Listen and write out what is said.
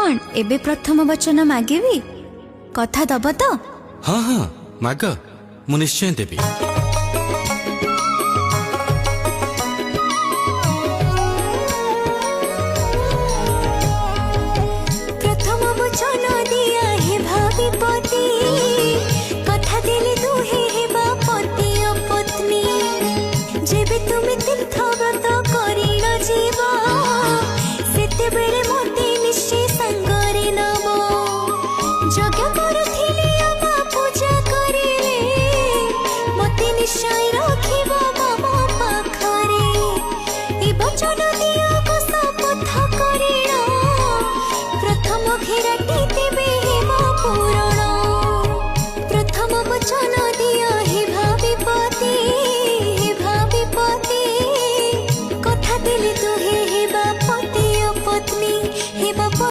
कौन एबे प्रथम वचन मागेबी कथा दब तो? हाँ हाँ माग, मु निश्चय देवी। प्रथम वचन दिया हे भावी पति, कथा देले दुहे हेबा पति और पत्नी। जेबे तुमे तीर्थ व्रत करिण जीव, सेते बेले मोते निश्चय संगरे नब। यज्ञ करुथिले अबा पूजा करिले, मोते निश्चय रखिब मम पाखरे। ए वचन दिया को शपथ करिण, प्रथम घेराटी